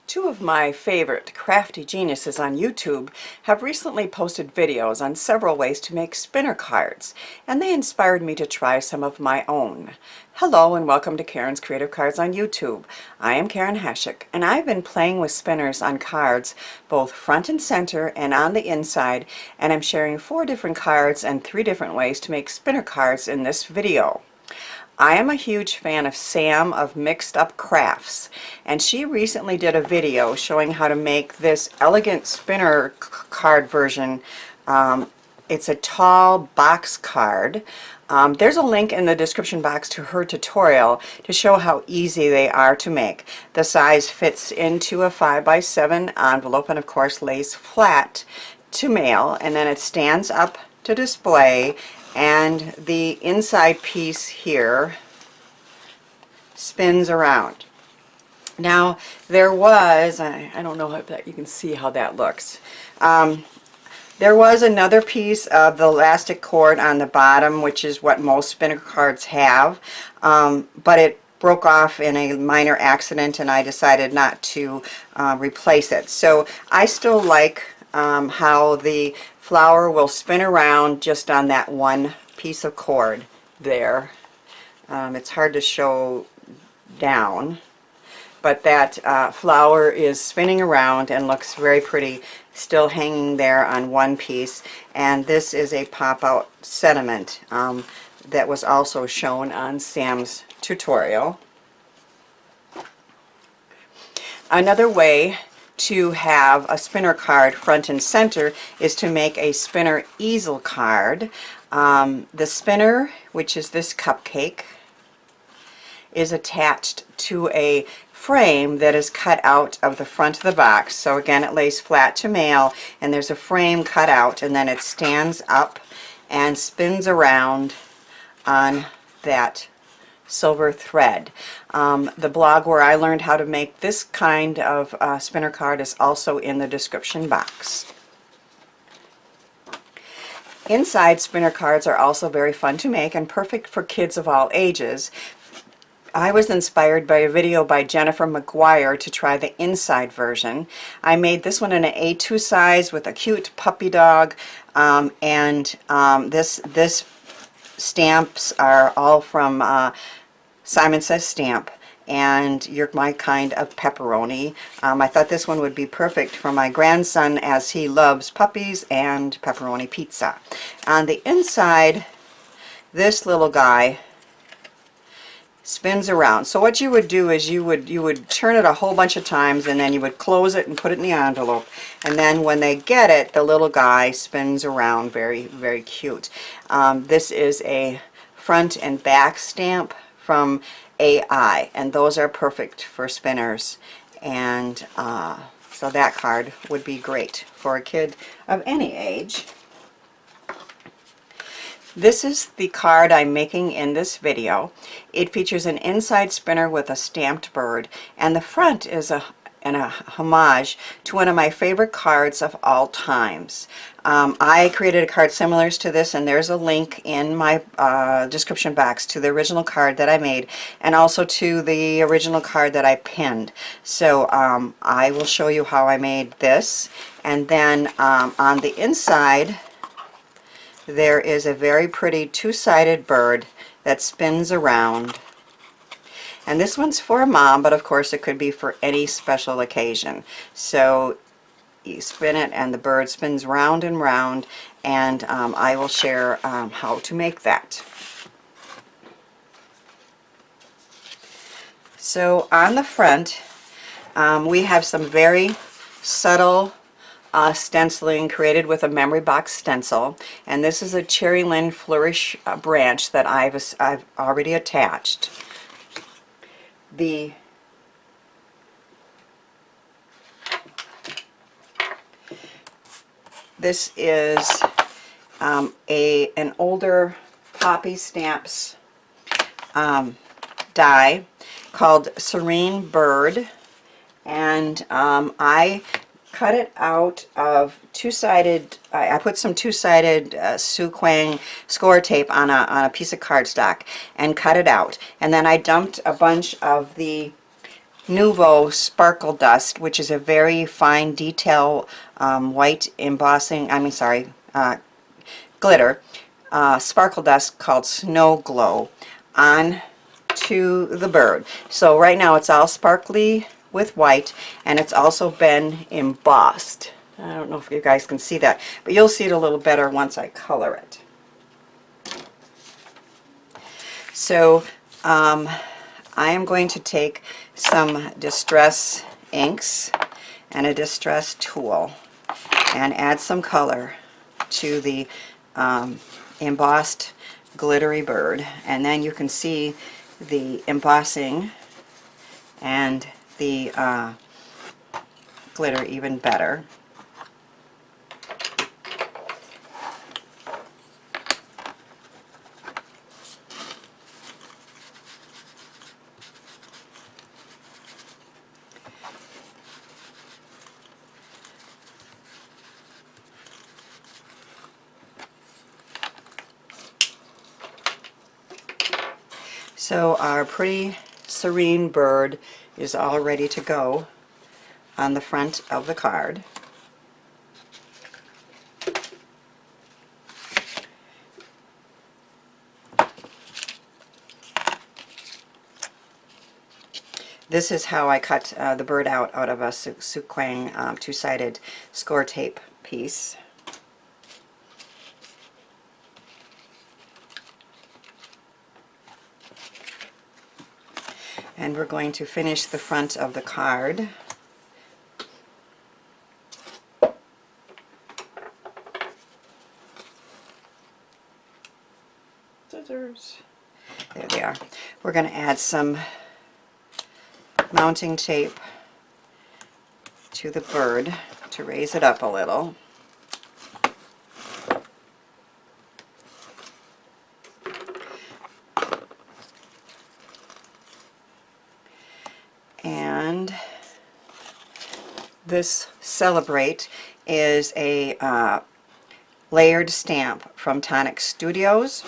Two of my favorite crafty geniuses on YouTube have recently posted videos on several ways to make spinner cards, and they inspired me to try some of my own. Hello and welcome to Karen's Creative Cards on YouTube. I am Karen Hashik, and I've been playing with spinners on cards both front and center and on the inside, and I'm sharing 4 different cards and 3 different ways to make spinner cards in this video. I am a huge fan of Sam of Mixed Up Crafts, and she recently did a video showing how to make this elegant spinner card version. It's a tall box card. There's a link in the description box to her tutorial to show how easy they are to make. The size fits into a 5x7 envelope and of course lays flat to mail, and then it stands up to display, and the inside piece here spins around. Now there was, I don't know if you can see how that looks. There was another piece of the elastic cord on the bottom, which is what most spinner cards have, but it broke off in a minor accident and I decided not to replace it. So I still like how the flower will spin around just on that one piece of cord there. It's hard to show down, but that flower is spinning around and looks very pretty, still hanging there on one piece. And this is a pop-out sentiment that was also shown on Sam's tutorial. Another way to have a spinner card front and center is to make a spinner easel card. The spinner, which is this cupcake, is attached to a frame that is cut out of the front of the box. So again, it lays flat to mail, and there's a frame cut out, and then it stands up and spins around on that silver thread. The blog where I learned how to make this kind of spinner card is also in the description box. Inside spinner cards are also very fun to make and perfect for kids of all ages. I was inspired by a video by Jennifer McGuire to try the inside version. I made this one in an A2 size with a cute puppy dog, this stamps are all from Simon Says Stamp, and You're My Kind of Pepperoni. I thought this one would be perfect for my grandson as he loves puppies and pepperoni pizza. On the inside, this little guy spins around. So what you would do is you would turn it a whole bunch of times, and then you would close it and put it in the envelope, and then when they get it, the little guy spins around. Very, very cute. This is a front and back stamp from AI, and those are perfect for spinners, and so that card would be great for a kid of any age. This is the card I'm making in this video. It features an inside spinner with a stamped bird, and the front is a homage to one of my favorite cards of all times. I created a card similar to this, and there's a link in my description box to the original card that I made, and also to the original card that I pinned. So I will show you how I made this, and then on the inside there is a very pretty two-sided bird that spins around. And this one's for a mom, but of course it could be for any special occasion. So you spin it and the bird spins round and round, and I will share how to make that. So on the front we have some very subtle stenciling created with a memory box stencil, and this is a Cherry Lynn Flourish branch that I've already attached. This is an older Poppy Stamps die called Serene Bird, and I cut it out of two-sided, I put some two-sided Suquang score tape on a piece of cardstock and cut it out, and then I dumped a bunch of the Nouveau Sparkle Dust, which is a very fine detail white embossing, glitter, sparkle dust called Snow Glow on to the bird. So right now it's all sparkly with white, and it's also been embossed. I don't know if you guys can see that, but you'll see it a little better once I color it. So I am going to take some distress inks and a distress tool and add some color to the embossed glittery bird, and then you can see the embossing and the glitter even better. So our pretty serene bird is all ready to go on the front of the card. This is how I cut the bird out of a Suquang two-sided score tape piece. And we're going to finish the front of the card. Scissors. There they are. We're going to add some mounting tape to the bird to raise it up a little. And this Celebrate is a layered stamp from Tonic Studios.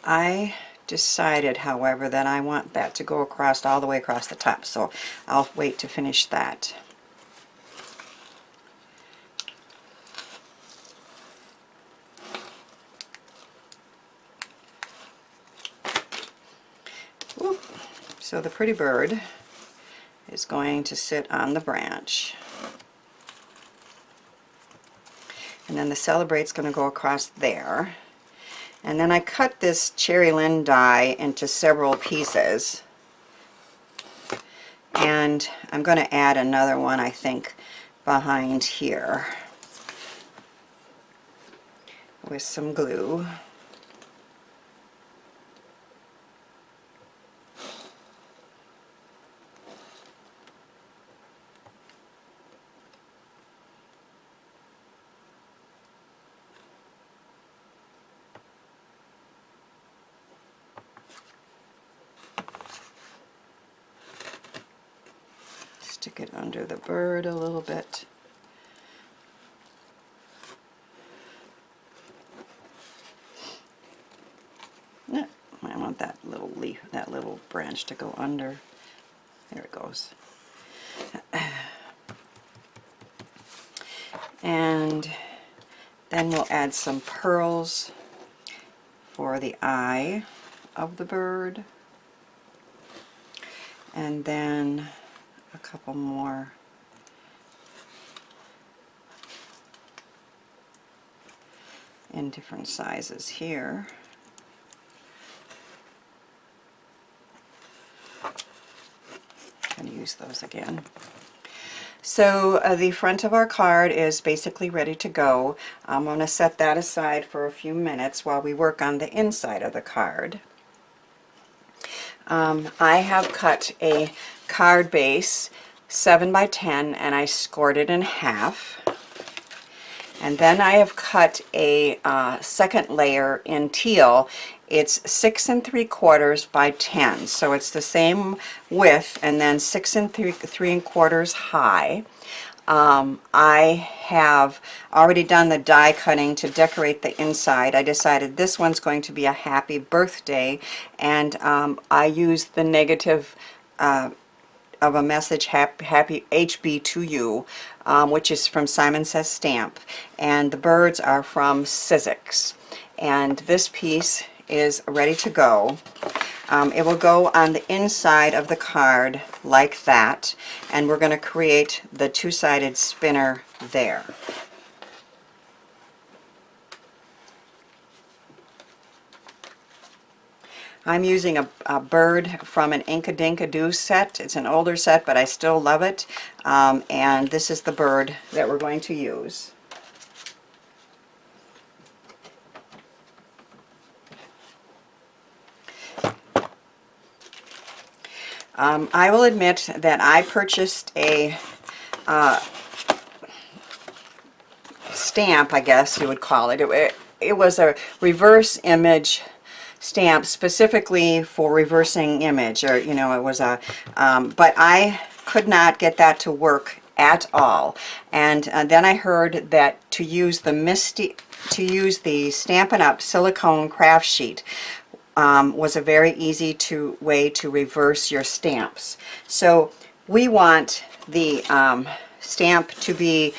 I decided, however, that I want that to go across all the way across the top, so I'll wait to finish that. Whoop. So the pretty bird is going to sit on the branch, and then the Celebrate's going to go across there. And then I cut this Cherry Lin die into several pieces, and I'm going to add another one, I think, behind here with some glue. Stick it under the bird a little bit. No, I want that little leaf, that little branch to go under. There it goes. And then we'll add some pearls for the eye of the bird. And then a couple more in different sizes here. I'm going to use those again. So the front of our card is basically ready to go. I'm going to set that aside for a few minutes while we work on the inside of the card. I have cut a card base 7 by 10 and I scored it in half. And then I have cut a second layer in teal. It's 6 3/4 by 10, so it's the same width and then 6 3/4 high. I have already done the die cutting to decorate the inside. I decided this one's going to be a happy birthday, and I used the negative of a message, happy HB to you, which is from Simon Says Stamp, and the birds are from Sizzix. And this piece is ready to go. It will go on the inside of the card like that, and we're going to create the two-sided spinner there. I'm using a bird from an Inka Dinka Doo set. It's an older set, but I still love it. And this is the bird that we're going to use. I will admit that I purchased a stamp, I guess you would call it. It was a reverse image stamp specifically for reversing image, or you know, it was a but I could not get that to work at all. And then I heard that to use the Stampin' Up! Silicone craft sheet was a very easy way to reverse your stamps. So we want the stamp to be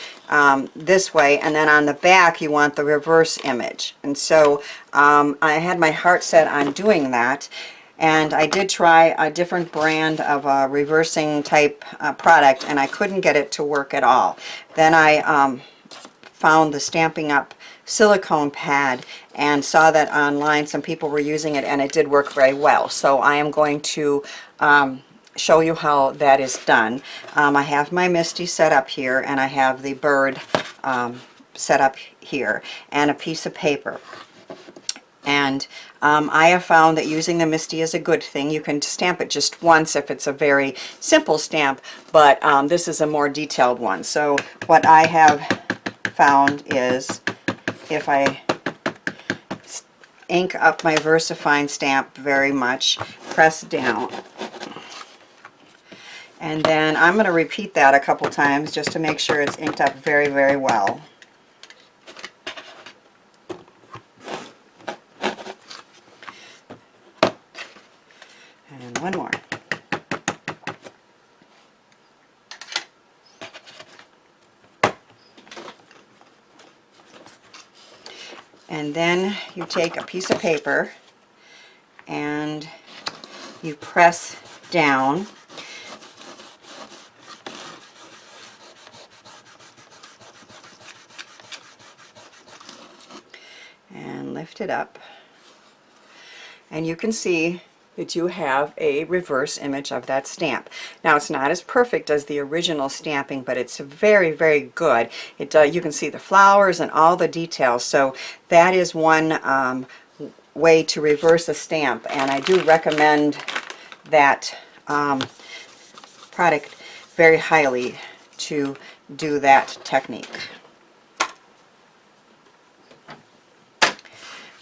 this way, and then on the back you want the reverse image. And so I had my heart set on doing that, and I did try a different brand of a reversing type product, and I couldn't get it to work at all. Then I found the Stampin' Up! Silicone pad and saw that online some people were using it, and it did work very well. So I am going to show you how that is done. I have my Misty set up here, and I have the bird set up here, and a piece of paper. And I have found that using the Misty is a good thing. You can stamp it just once if it's a very simple stamp, but this is a more detailed one. So what I have found is, if I ink up my VersaFine stamp very much, press down, and then I'm going to repeat that a couple times just to make sure it's inked up very, very well. And one more. And then you take a piece of paper and you press down, and lift it up, and you can see that you have a reverse image of that stamp. Now it's not as perfect as the original stamping, but it's very, very good. You can see the flowers and all the details, so that is one way to reverse a stamp, and I do recommend that product very highly to do that technique.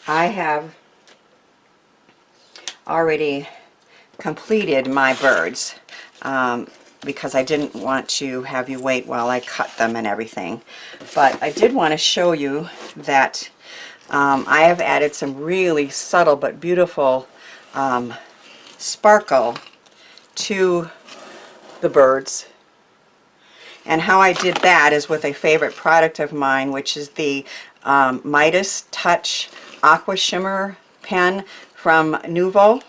I have already completed my birds because I didn't want to have you wait while I cut them and everything. But I did want to show you that I have added some really subtle but beautiful sparkle to the birds. And how I did that is with a favorite product of mine, which is the Midas Touch Aqua Shimmer pen from Nuvo.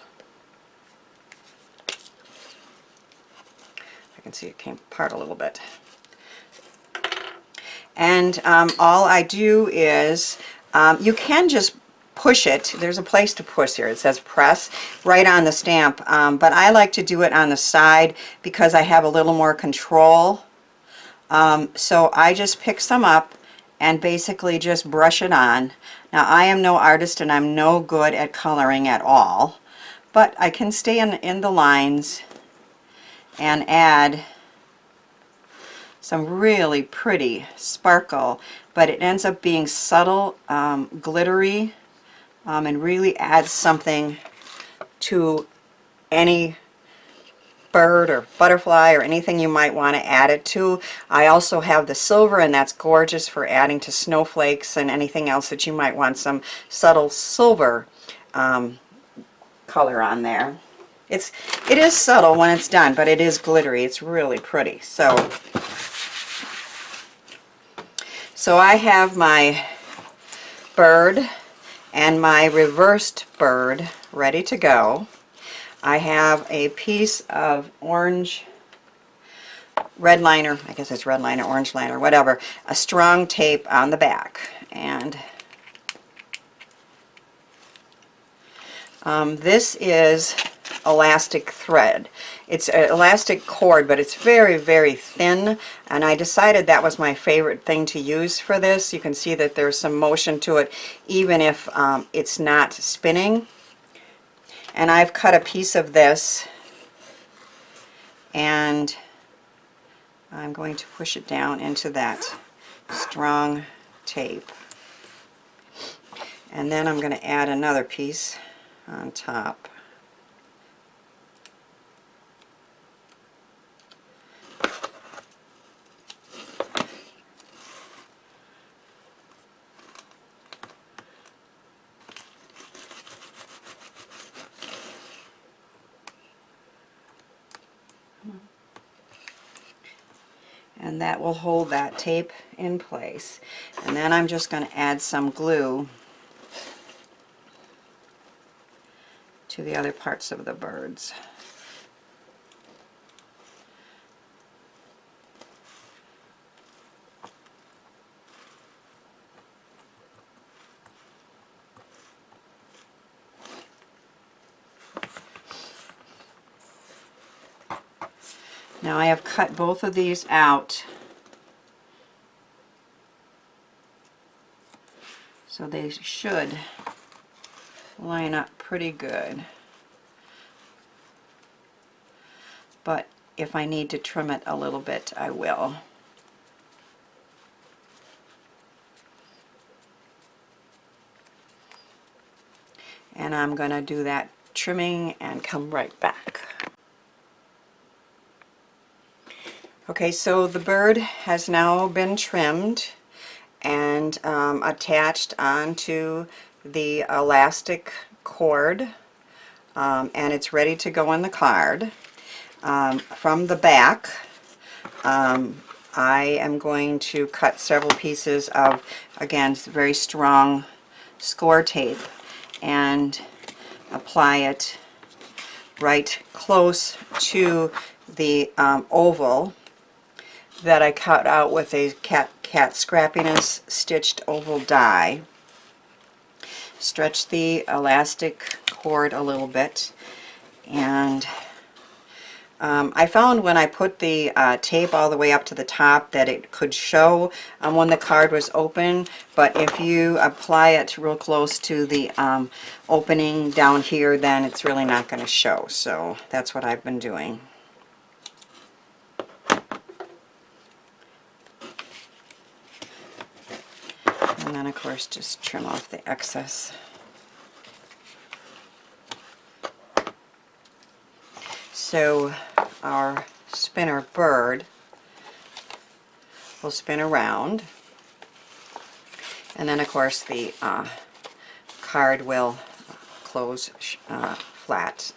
I can see it came apart a little bit. And all I do is, you can just push it. There's a place to push here. It says press right on the stamp, but I like to do it on the side because I have a little more control. So I just pick some up and basically just brush it on. Now I am no artist and I'm no good at coloring at all, but I can stay in the lines and add some really pretty sparkle, but it ends up being subtle, glittery, and really adds something to any bird or butterfly or anything you might want to add it to. I also have the silver, and that's gorgeous for adding to snowflakes and anything else that you might want some subtle silver color on there. It is subtle when it's done, but it is glittery. It's really pretty. So I have my bird and my reversed bird ready to go. I have a piece of orange red liner, I guess it's red liner, orange liner, whatever, a strong tape on the back. And this is elastic thread. It's an elastic cord, but it's very, very thin, and I decided that was my favorite thing to use for this. You can see that there's some motion to it even if it's not spinning. And I've cut a piece of this, and I'm going to push it down into that strong tape. And then I'm going to add another piece on top. And that will hold that tape in place. And then I'm just going to add some glue to the other parts of the birds. Now I have cut both of these out so they should line up pretty good. But if I need to trim it a little bit, I will. And I'm going to do that trimming and come right back. Okay, so the bird has now been trimmed and attached onto the elastic cord, and it's ready to go in the card. From the back, I am going to cut several pieces of, again, very strong score tape and apply it right close to the oval that I cut out with a cat scrappiness stitched oval die. Stretch the elastic cord a little bit, and I found when I put the tape all the way up to the top that it could show when the card was open, but if you apply it real close to the opening down here, then it's really not going to show. So that's what I've been doing. And then of course just trim off the excess. So our spinner bird will spin around, and then of course the card will close flat.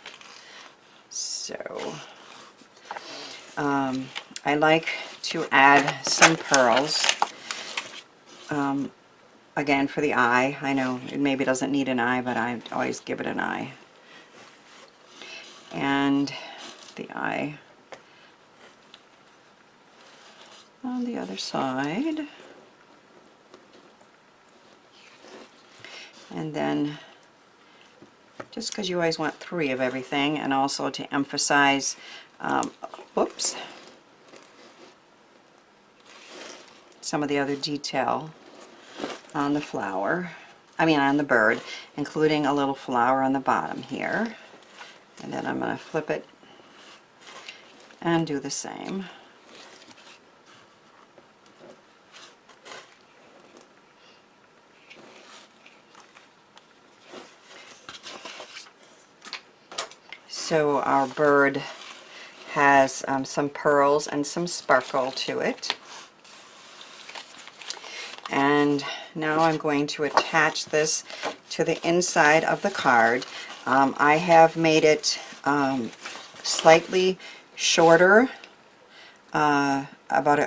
So I like to add some pearls. Again, for the eye. I know it maybe doesn't need an eye, but I always give it an eye. And the eye on the other side. And then, just because you always want 3 of everything, and also to emphasize, whoops, some of the other detail on the flower, on the bird, including a little flower on the bottom here. And then I'm going to flip it and do the same. So our bird has some pearls and some sparkle to it. And now I'm going to attach this to the inside of the card. I have made it slightly shorter, about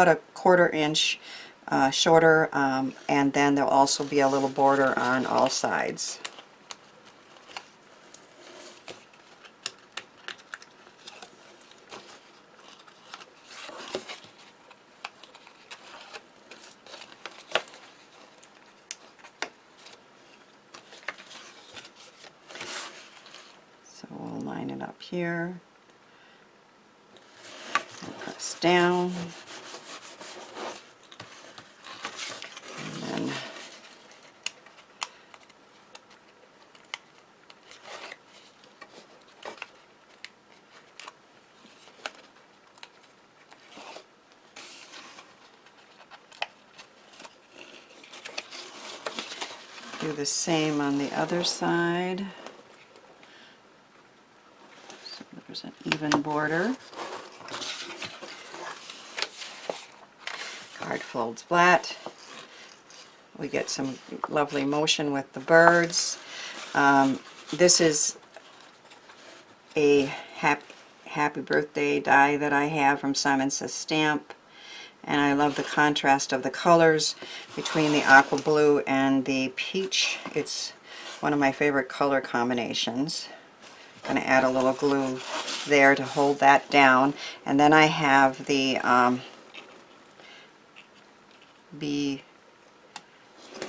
a quarter-inch shorter, and then there'll also be a little border on all sides. So we'll line it up here, and press down, and then do the same on the other side. So there's an even border. Card folds flat. We get some lovely motion with the birds. This is a happy birthday die that I have from Simon Says Stamp, and I love the contrast of the colors between the aqua blue and the peach. It's one of my favorite color combinations. I'm going to add a little glue there to hold that down, and then I have the bee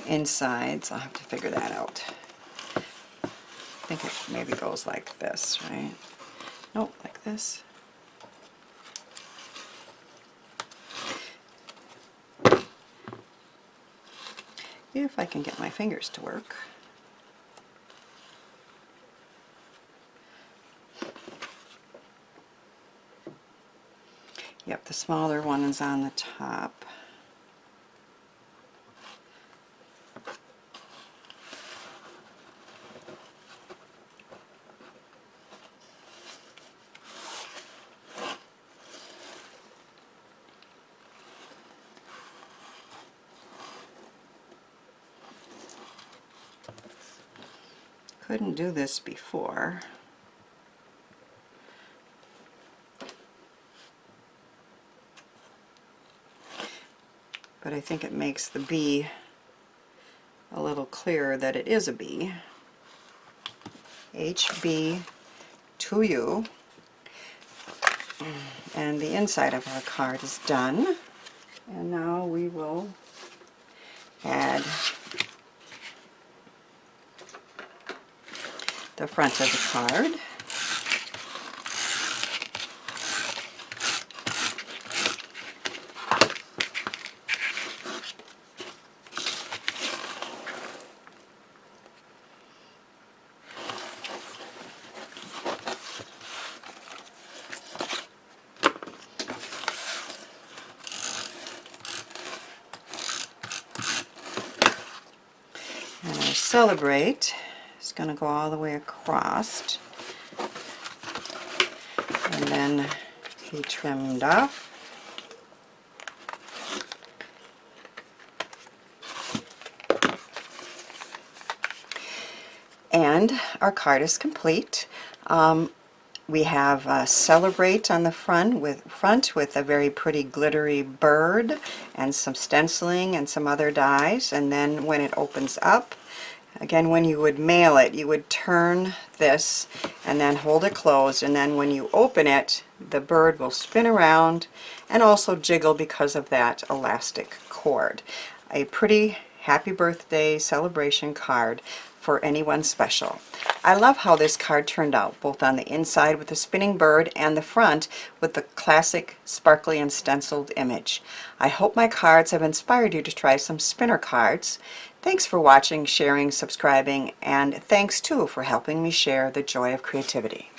insides. I'll have to figure that out. I think it maybe goes like this, right? Nope, like this. If I can get my fingers to work. Yep, the smaller one is on the top. Couldn't do this before. But I think it makes the bee a little clearer that it is a bee. HB to you. And the inside of our card is done. And now we will add the front of the card. And our Celebrate is going to go all the way across and then be trimmed off. And our card is complete. We have Celebrate on the front with a very pretty glittery bird and some stenciling and some other dies. And then when it opens up, again, when you would mail it, you would turn this and then hold it closed, and then when you open it, the bird will spin around and also jiggle because of that elastic cord. A pretty happy birthday celebration card for anyone special. I love how this card turned out, both on the inside with the spinning bird and the front with the classic sparkly and stenciled image. I hope my cards have inspired you to try some spinner cards. Thanks for watching, sharing, subscribing, and thanks too for helping me share the joy of creativity.